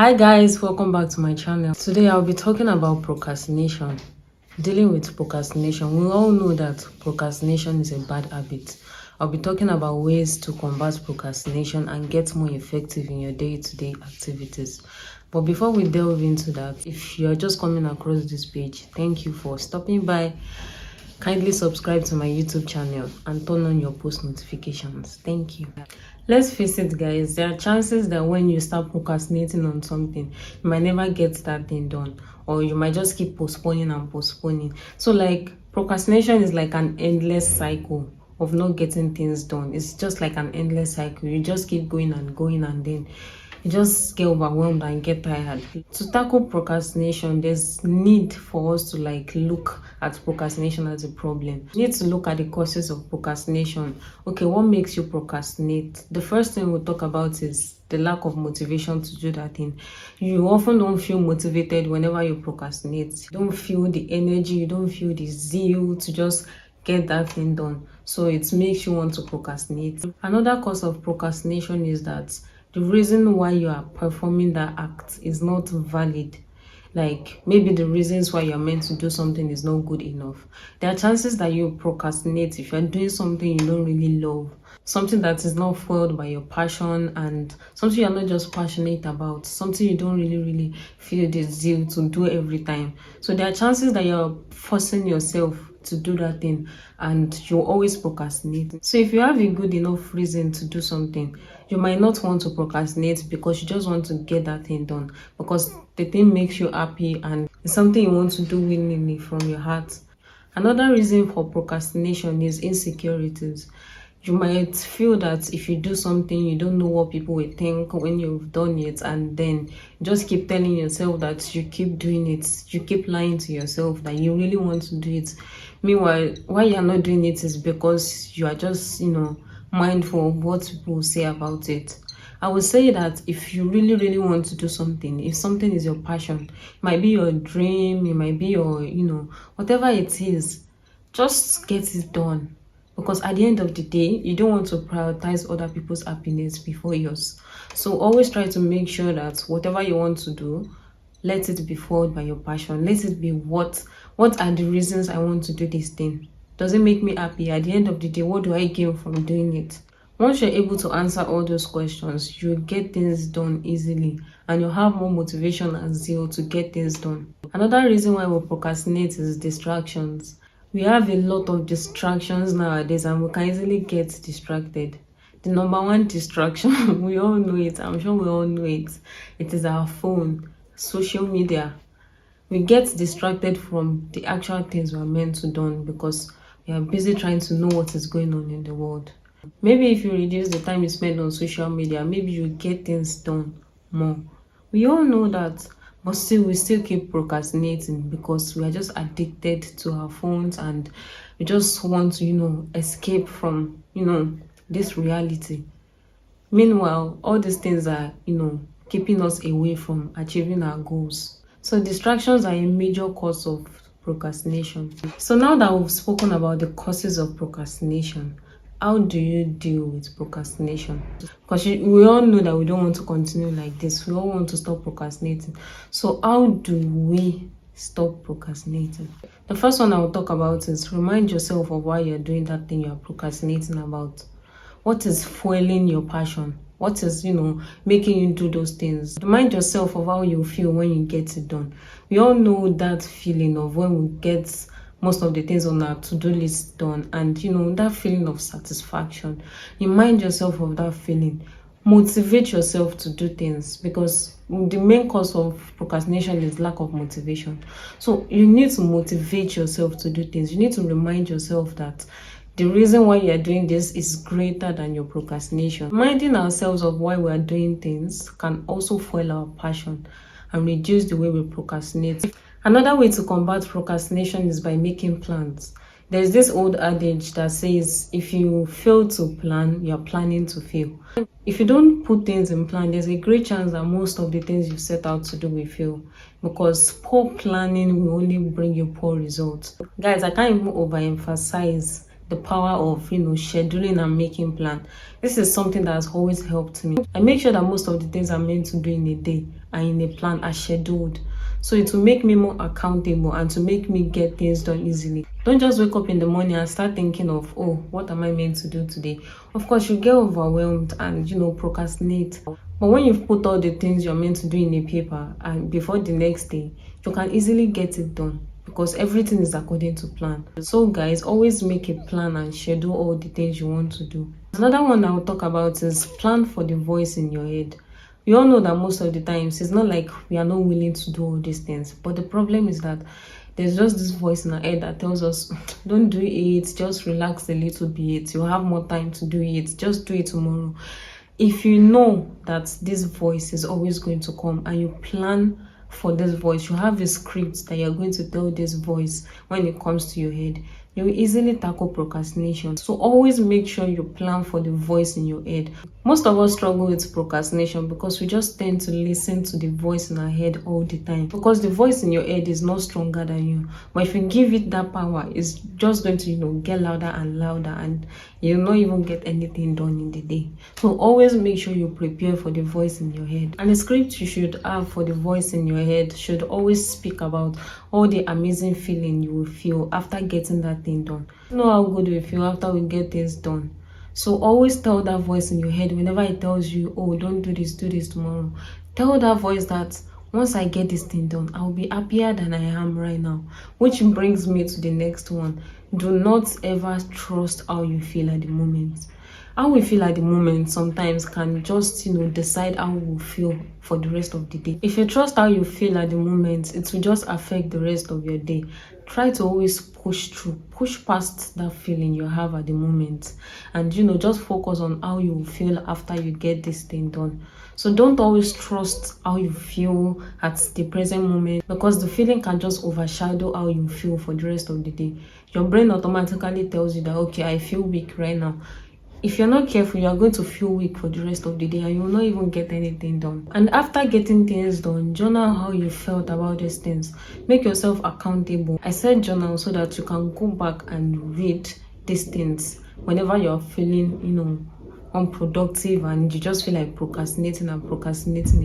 Hi guys, welcome back to my channel. Today I'll be talking about procrastination. Dealing with procrastination. We all know that procrastination is a bad habit. I'll be talking about ways to combat procrastination and get more effective in your day-to-day activities. But before we delve into that, if you're just coming across this page, thank you for stopping by. Kindly subscribe to my YouTube channel and turn on your post notifications. Thank you. Let's face it, guys, there are chances that when you start procrastinating on something, you might never get that thing done, or you might just keep postponing and postponing. So like procrastination is like an endless cycle of not getting things done. It's just like an endless cycle. You just keep going and going, and then you just get overwhelmed and get tired. To tackle procrastination, there's need for us to look at procrastination as a problem. You need to look at the causes of procrastination. Okay, what makes you procrastinate? The first thing we'll talk about is the lack of motivation to do that thing. You often don't feel motivated whenever you procrastinate. You don't feel the energy, you don't feel the zeal to just get that thing done. So it makes you want to procrastinate. Another cause of procrastination is that the reason why you are performing that act is not valid. Like maybe the reasons why you're meant to do something is not good enough. There are chances that you procrastinate if you're doing something you don't really love, something that is not fueled by your passion, and something you're not just passionate about, something you don't really feel the zeal to do every time. So there are chances that you're forcing yourself to do that thing and you always procrastinate. So if you have a good enough reason to do something, you might not want to procrastinate because you just want to get that thing done, because the thing makes you happy and it's something you want to do willingly from your heart. Another reason for procrastination is insecurities. You might feel that if you do something, you don't know what people will think when you've done it, and then you just keep telling yourself that you keep doing it. You keep lying to yourself that you really want to do it. Meanwhile, why you're not doing it is because you are just, mindful of what people will say about it. I would say that if you really want to do something, if something is your passion, it might be your dream, it might be your, whatever it is, just get it done. Because at the end of the day, you don't want to prioritize other people's happiness before yours. So always try to make sure that whatever you want to do, let it be fueled by your passion. Let it be what are the reasons I want to do this thing? Does it make me happy? At the end of the day, what do I gain from doing it? Once you're able to answer all those questions, you'll get things done easily and you'll have more motivation and zeal to get things done. Another reason why we procrastinate is distractions. We have a lot of distractions nowadays and we can easily get distracted. The number one distraction, we all know it, I'm sure we all know it. It is our phone, social media. We get distracted from the actual things we're meant to do because we are busy trying to know what is going on in the world. Maybe if you reduce the time you spend on social media, maybe you get things done more. We all know that, but still we still keep procrastinating because we are just addicted to our phones and we just want to escape from this reality. Meanwhile, all these things are keeping us away from achieving our goals. So distractions are a major cause of procrastination. So now that we've spoken about the causes of procrastination, how do you deal with procrastination? Because we all know that we don't want to continue like this. We all want to stop procrastinating. So how do we stop procrastinating? The first one I will talk about is remind yourself of why you're doing that thing you're procrastinating about. What is fueling your passion? What is, making you do those things? Remind yourself of how you feel when you get it done. We all know that feeling of when we get most of the things on our to-do list done, and that feeling of satisfaction. Remind yourself of that feeling. Motivate yourself to do things, because the main cause of procrastination is lack of motivation. So you need to motivate yourself to do things. You need to remind yourself that the reason why you're doing this is greater than your procrastination. Reminding ourselves of why we're doing things can also fuel our passion and reduce the way we procrastinate. Another way to combat procrastination is by making plans. There's this old adage that says, if you fail to plan, you're planning to fail. If you don't put things in plan, there's a great chance that most of the things you set out to do will fail, because poor planning will only bring you poor results. Guys, I can't even overemphasize the power of scheduling and making plan. This is something that has always helped me. I make sure that most of the things I'm meant to do in a day and in a plan are scheduled, so it will make me more accountable and to make me get things done easily. Don't just wake up in the morning and start thinking of, oh, what am I meant to do today? Of course, you get overwhelmed and procrastinate. But when you've put all the things you're meant to do in a paper and before the next day, you can easily get it done because everything is according to plan. So guys, always make a plan and schedule all the things you want to do. Another one I'll talk about is plan for the voice in your head. We all know that most of the times it's not like we are not willing to do all these things, but the problem is that there's just this voice in our head that tells us, don't do it, just relax a little bit, you'll have more time to do it, just do it tomorrow. If you know that this voice is always going to come and you plan for this voice, you have a script that you're going to tell this voice when it comes to your head, you will easily tackle procrastination. So always make sure you plan for the voice in your head. Most of us struggle with procrastination because we just tend to listen to the voice in our head all the time, because the voice in your head is not stronger than you. But if you give it that power, it's just going to get louder and louder, and you'll not even get anything done in the day. So always make sure you prepare for the voice in your head. And the script you should have for the voice in your head should always speak about all the amazing feeling you will feel after getting that thing done. You know how good we feel after we get things done. So always tell that voice in your head whenever it tells you, oh, don't do this tomorrow. Tell that voice that once I get this thing done, I'll be happier than I am right now. Which brings me to the next one. Do not ever trust how you feel at the moment. How we feel at the moment sometimes can just decide how we feel for the rest of the day. If you trust how you feel at the moment, it will just affect the rest of your day. Try to always push past that feeling you have at the moment, and just focus on how you feel after you get this thing done. So don't always trust how you feel at the present moment, because the feeling can just overshadow how you feel for the rest of the day. Your brain automatically tells you that, okay, I feel weak right now. If you're not careful, you're going to feel weak for the rest of the day and you will not even get anything done. And after getting things done, journal how you felt about these things. Make yourself accountable. I said journal so that you can go back and read these things whenever you're feeling, unproductive and you just feel like procrastinating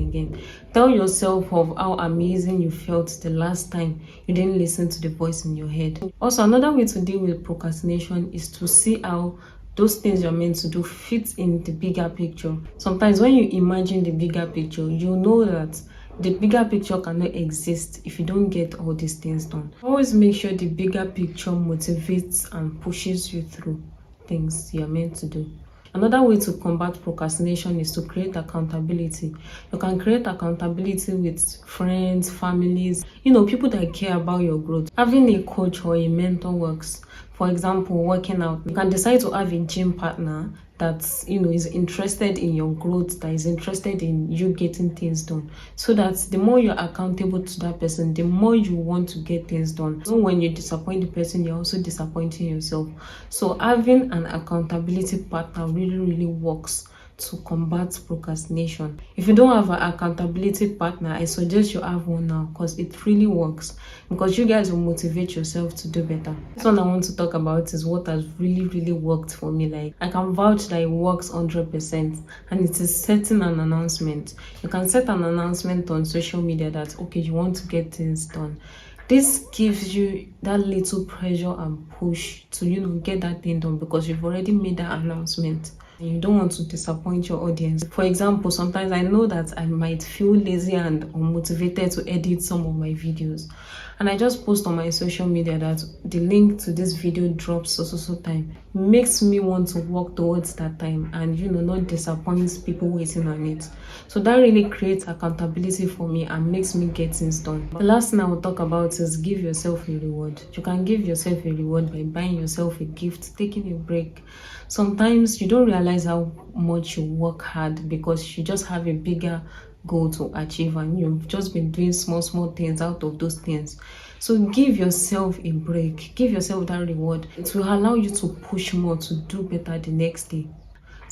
again. Tell yourself of how amazing you felt the last time you didn't listen to the voice in your head. Also, another way to deal with procrastination is to see how those things you're meant to do fit in the bigger picture. Sometimes when you imagine the bigger picture, you know that the bigger picture cannot exist if you don't get all these things done. Always make sure the bigger picture motivates and pushes you through things you're meant to do. Another way to combat procrastination is to create accountability. You can create accountability with friends, families, people that care about your growth. Having a coach or a mentor works. For example, working out. You can decide to have a gym partner that is interested in your growth, that is interested in you getting things done, so that the more you're accountable to that person, the more you want to get things done. So when you disappoint the person, you're also disappointing yourself. So having an accountability partner really works to combat procrastination. If you don't have an accountability partner, I suggest you have one now, because it really works, because you guys will motivate yourself to do better. This one I want to talk about is what has really worked for me. Like, I can vouch that it works 100%, and it is setting an announcement. You can set an announcement on social media that, okay, you want to get things done. This gives you that little pressure and push to get that thing done, because you've already made that announcement. You don't want to disappoint your audience. For example, sometimes I know that I might feel lazy and unmotivated to edit some of my videos, and I just post on my social media that the link to this video drops so time. It makes me want to work towards that time and not disappoint people waiting on it. So that really creates accountability for me and makes me get things done. The last thing I will talk about is give yourself a reward. You can give yourself a reward by buying yourself a gift, taking a break. Sometimes you don't realize how much you work hard because you just have a bigger goal to achieve, and you've just been doing small things out of those things. So give yourself a break, give yourself that reward. It will allow you to push more, to do better the next day.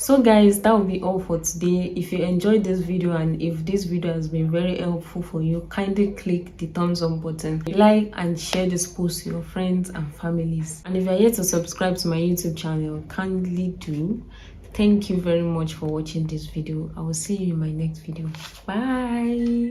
So guys, that will be all for today. If you enjoyed this video and if this video has been very helpful for you, kindly click the thumbs up button, like and share this post to your friends and families. And if you're yet to subscribe to my YouTube channel, kindly do. Thank you very much for watching this video. I will see you in my next video. Bye.